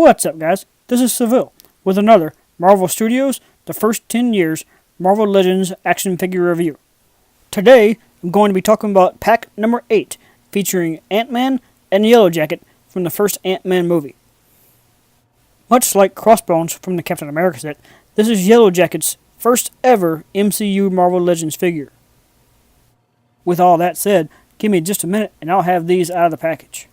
What's up, guys? This is Seville with another Marvel Studios The First 10 Years Marvel Legends action figure review. Today, I'm going to be talking about pack number 8, featuring Ant-Man and Yellowjacket from the first Ant-Man movie. Much like Crossbones from the Captain America set, this is Yellowjacket's first ever MCU Marvel Legends figure. With all that said, give me just a minute and I'll have these out of the package.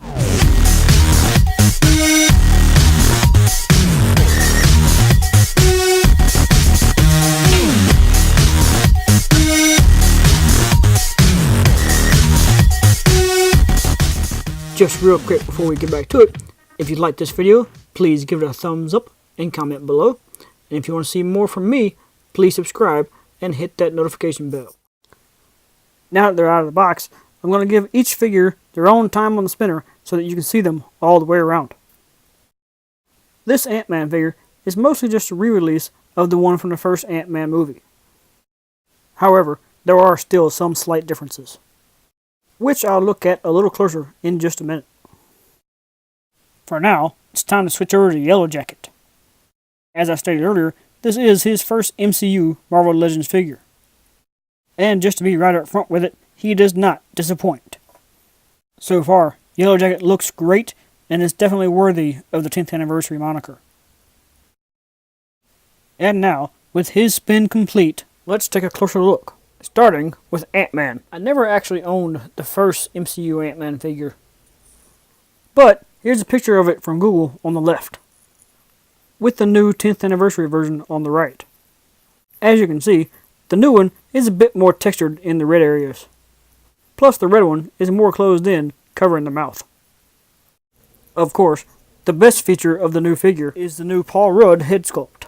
Just real quick before we get back to it, if you like this video, please give it a thumbs up and comment below. And if you want to see more from me, please subscribe and hit that notification bell. Now that they're out of the box, I'm going to give each figure their own time on the spinner so that you can see them all the way around. This Ant-Man figure is mostly just a re-release of the one from the first Ant-Man movie. However, there are still some slight differences, which I'll look at a little closer in just a minute. For now, it's time to switch over to Yellowjacket. As I stated earlier, this is his first MCU Marvel Legends figure. And just to be right up front with it, he does not disappoint. So far, Yellowjacket looks great and is definitely worthy of the 10th anniversary moniker. And now, with his spin complete, let's take a closer look. Starting with Ant-Man. I never actually owned the first MCU Ant-Man figure, but here's a picture of it from Google on the left, with the new 10th anniversary version on the right. As you can see, the new one is a bit more textured in the red areas, plus the red one is more closed in, covering the mouth. Of course, the best feature of the new figure is the new Paul Rudd head sculpt.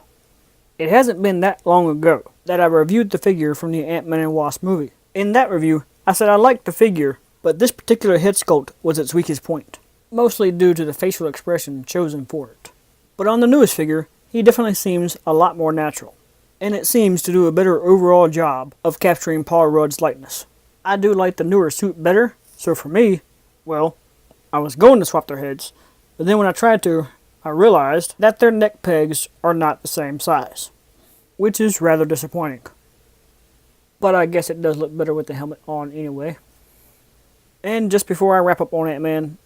It hasn't been that long ago that I reviewed the figure from the Ant-Man and Wasp movie. In that review, I said I liked the figure, but this particular head sculpt was its weakest point, mostly due to the facial expression chosen for it. But on the newest figure, he definitely seems a lot more natural, and it seems to do a better overall job of capturing Paul Rudd's likeness. I do like the newer suit better, so for me, well, I was going to swap their heads, but then when I tried to, I realized that their neck pegs are not the same size, which is rather disappointing. But I guess it does look better with the helmet on anyway. And just before I wrap up on Ant-Man,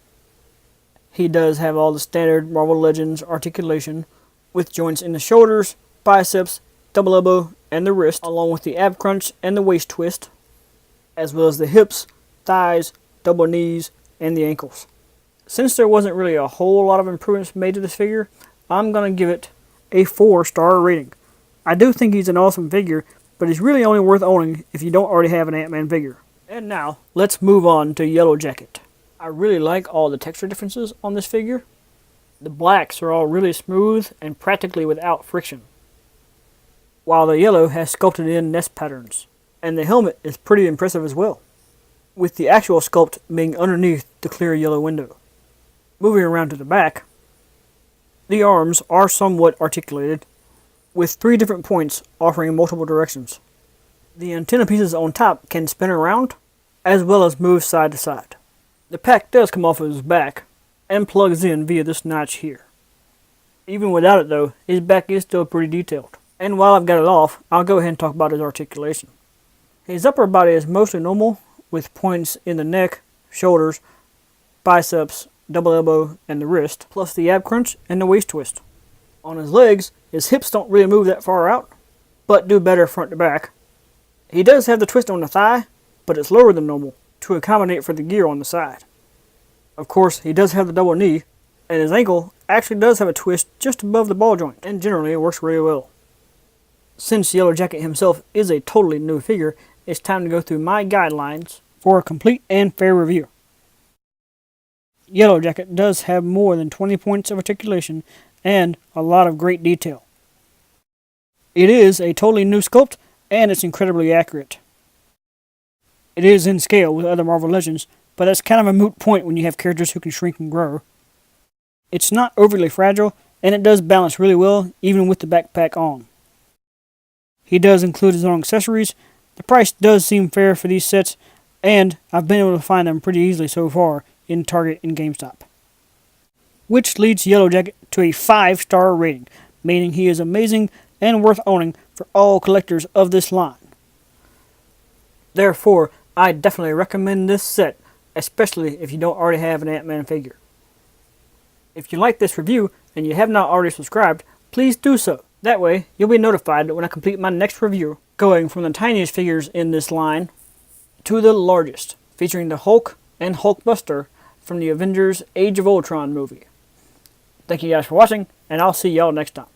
he does have all the standard Marvel Legends articulation, with joints in the shoulders, biceps, double elbow, and the wrist, along with the ab crunch and the waist twist, as well as the hips, thighs, double knees, and the ankles. Since there wasn't really a whole lot of improvements made to this figure, I'm going to give it a 4-star rating. I do think he's an awesome figure, but he's really only worth owning if you don't already have an Ant-Man figure. And now, let's move on to Yellowjacket. I really like all the texture differences on this figure. The blacks are all really smooth and practically without friction, while the yellow has sculpted in nest patterns, and the helmet is pretty impressive as well, with the actual sculpt being underneath the clear yellow window. Moving around to the back, the arms are somewhat articulated, with 3 different points offering multiple directions. The antenna pieces on top can spin around, as well as move side to side. The pack does come off of his back, and plugs in via this notch here. Even without it though, his back is still pretty detailed. And while I've got it off, I'll go ahead and talk about his articulation. His upper body is mostly normal, with points in the neck, shoulders, biceps, double elbow, and the wrist, plus the ab crunch and the waist twist. On his legs, his hips don't really move that far out, but do better front to back. He does have the twist on the thigh, but it's lower than normal, to accommodate for the gear on the side. Of course, he does have the double knee, and his ankle actually does have a twist just above the ball joint, and generally it works really well. Since Yellowjacket himself is a totally new figure, it's time to go through my guidelines for a complete and fair review. Yellowjacket does have more than 20 points of articulation and a lot of great detail. It is a totally new sculpt, and it's incredibly accurate. It is in scale with other Marvel Legends, but that's kind of a moot point when you have characters who can shrink and grow. It's not overly fragile, and it does balance really well even with the backpack on. He does include his own accessories. The price does seem fair for these sets, and I've been able to find them pretty easily so far in Target and GameStop. which leads Yellowjacket to a 5-star rating, meaning he is amazing and worth owning for all collectors of this line. Therefore, I definitely recommend this set, especially if you don't already have an Ant-Man figure. If you like this review and you have not already subscribed, please do so. That way, you'll be notified when I complete my next review, going from the tiniest figures in this line to the largest, featuring the Hulk and Hulkbuster from the Avengers Age of Ultron movie. Thank you guys for watching, and I'll see y'all next time.